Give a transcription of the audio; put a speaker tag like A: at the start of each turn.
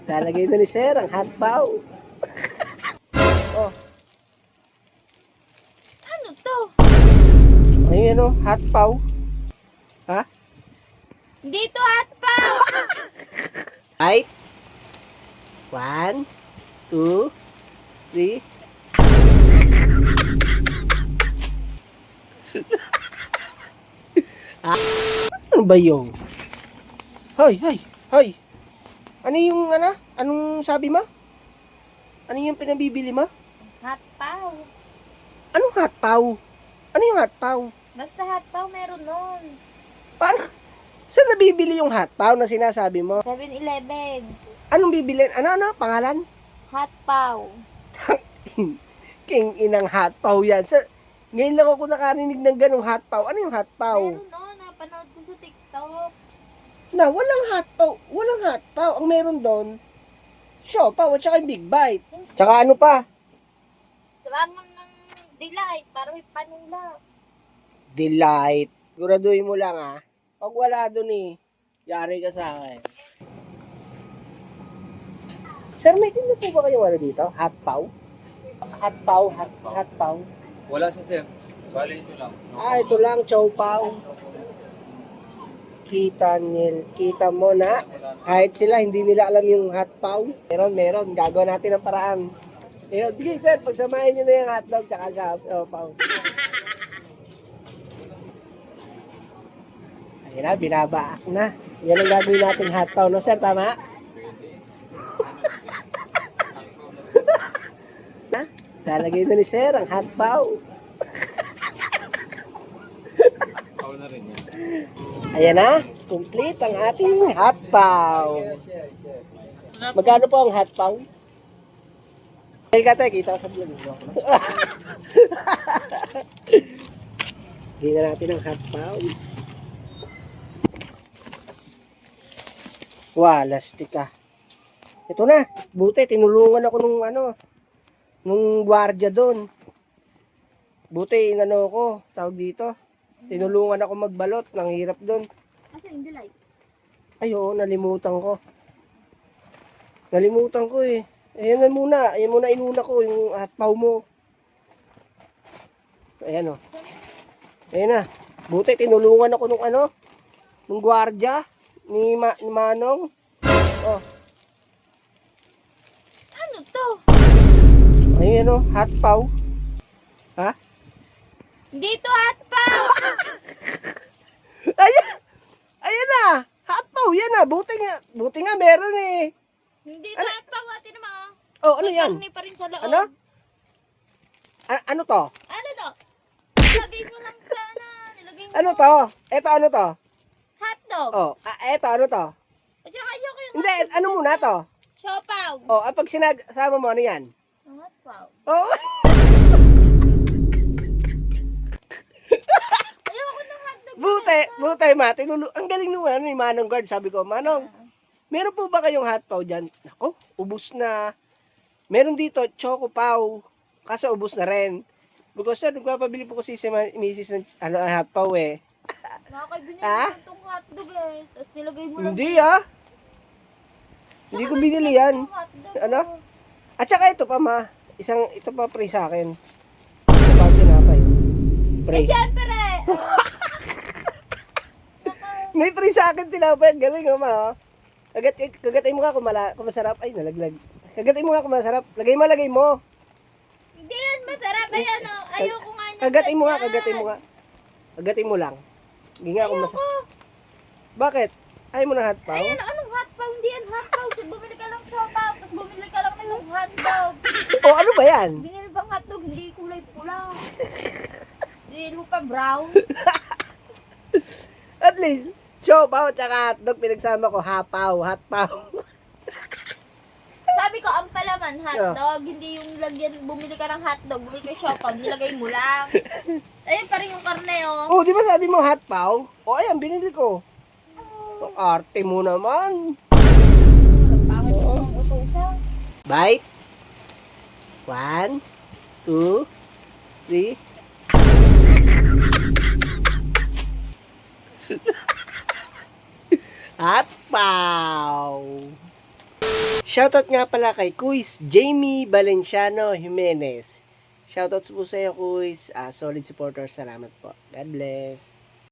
A: Lalagay na ni Sir ang hotpaw. Oh,
B: Ano to?
A: ayun o, hotpaw. Ha?
B: Dito at pa!
A: Right? 1, 2, 3. Ano ba yung? Hoy, hoy, hoy. Ano yung ano? Anong sabi mo? Ano yung pinabibili mo?
B: Hot paw.
A: Anong hotpaw? Ano yung hotpaw?
B: Basta hot paw meron nun.
A: Paano? Saan nabibili yung hotpaw na sinasabi mo?
B: 7-Eleven.
A: Anong bibili? Ano? Pangalan?
B: Hot paw.
A: King inang hotpaw yan. Ngayon lang ako nakarinig ng ganong hotpaw. Ano yung hotpaw?
B: Meron nun. Napanood ko sa TikTok.
A: Na, walang hotpaw. Walang hotpaw. Ang meron doon, siopaw at saka yung big bite. Tsaka ano pa?
B: Sabahan mo ng delight para may panula.
A: Delight. Siguraduhin mo lang ha. Pag wala doon yari ka sa akin. Sir, may tinda po ba kayong ano dito? Hotpaw? Hotpaw.
C: Wala siya, sir. Bali ito lang.
A: Ito lang, chowpaw. Kita mo na. Kahit sila, hindi nila alam yung hotpaw. Meron. Gagawa natin ang paraan. Sige sir, pagsamahin nyo na yung hotdog tsaka chowpaw. Ayun na, binabaak na. Yan ang gagawin nating hotpaw na sir, tama? Lalagay na ni Sir ang hotpaw.
C: Ako na rin yan.
A: Ayan na, complete ang ating hotpaw. Magkano po ang hotpaw? Kita ko sa vlog. Gina natin ang hotpaw. Lastik ah. Ito na, buti tinulungan ako nung gwardiya doon. Buti ko, tawag dito. Tinulungan ako magbalot, nang hirap doon.
B: Asa yung delight?
A: Ay oo, nalimutan ko. Ayan muna inuna ko yung hotpaw mo. Ayan o. Ayan na. Buti tinulungan ako nung gwardiya ni Manong. Oh.
B: Ano to?
A: Ayan o, hotpaw. Ha?
B: Dito hot paw!
A: Ayan na. Hotpaw, yan na. Buti nga meron eh.
B: Hindi
A: Ano?
B: hot paw. Ate naman.
A: Oh, ano yan?
B: May karne pa rin sa loob.
A: Ano? Ano to?
B: Ano to? Nilagay mo lang sana. Nilagay mo.
A: Ano to? Eto ano to?
B: Hotdog.
A: Oh, eto ano to?
B: At saka ayoko yung
A: Hindi, ano muna to?
B: siopaw.
A: Oh, pag sinasama mo, ano yan?
B: Ang hot paw.
A: Oh,
B: Ayoko ng hotdog.
A: buti ma. Ang galing nung ni Manong Guard. Sabi ko, Manong, meron po ba kayong hotpaw dyan? Ako, ubus na. Meron dito, choco paw. Kaso ubus na rin. Because sir, nagpapabili po kasi si Mrs. ng hotpaw eh.
B: Nakakaibigay
A: Ha?
B: mo itong hotdog eh. Tapos nilagay mo lang.
A: Hindi ah. Hindi ko binili yan.
B: Yung hotdog.
A: Ano? At saka ito pa ma. Ito pa pre sa akin. Ito pa tinapay. Pre.
B: Eh, syempre.
A: May pre sa akin tinapay. Galing oh ma. Kagatay mo nga kung masarap. Ay, nalaglag. Kagatay mo nga kung masarap. Lagay mo.
B: Hindi yan masarap. Ayan o. Ayoko nga niya.
A: Kagatay mo nga. Kagatay mo lang. Hindi nga kung masarap.
B: Ayoko.
A: Bakit? Ayaw mo na hotpaw?
B: Ayan, anong hotpaw? Hindi yan hotpaw. So, bumili ka lang siopaw. Tapos bumili ka lang ng hotdog.
A: O ano ba yan?
B: Binili bang hotdog? Hindi kulay pula. Hindi mo pa brown.
A: At least, siopaw tsaka hotdog pinagsama ko. Hotpaw.
B: Sabi ko, ang palaman, hotdog. Hindi yung lagyan, bumili ka ng hotdog, bumili ka siopaw, nilagay mo lang. Ayun pa rin yung karne, oh.
A: Oh, di ba sabi mo hotpaw? O ayan, binili ko. Ang arte mo naman.
B: Pangit mo ang utusan.
A: Bite. 1, 2, 3. Hotpaw. Shoutout nga pala kay Kuis Jamie Valenciano Jimenez. Shoutouts po sa iyo, Kuis. Solid supporter. Salamat po. God bless.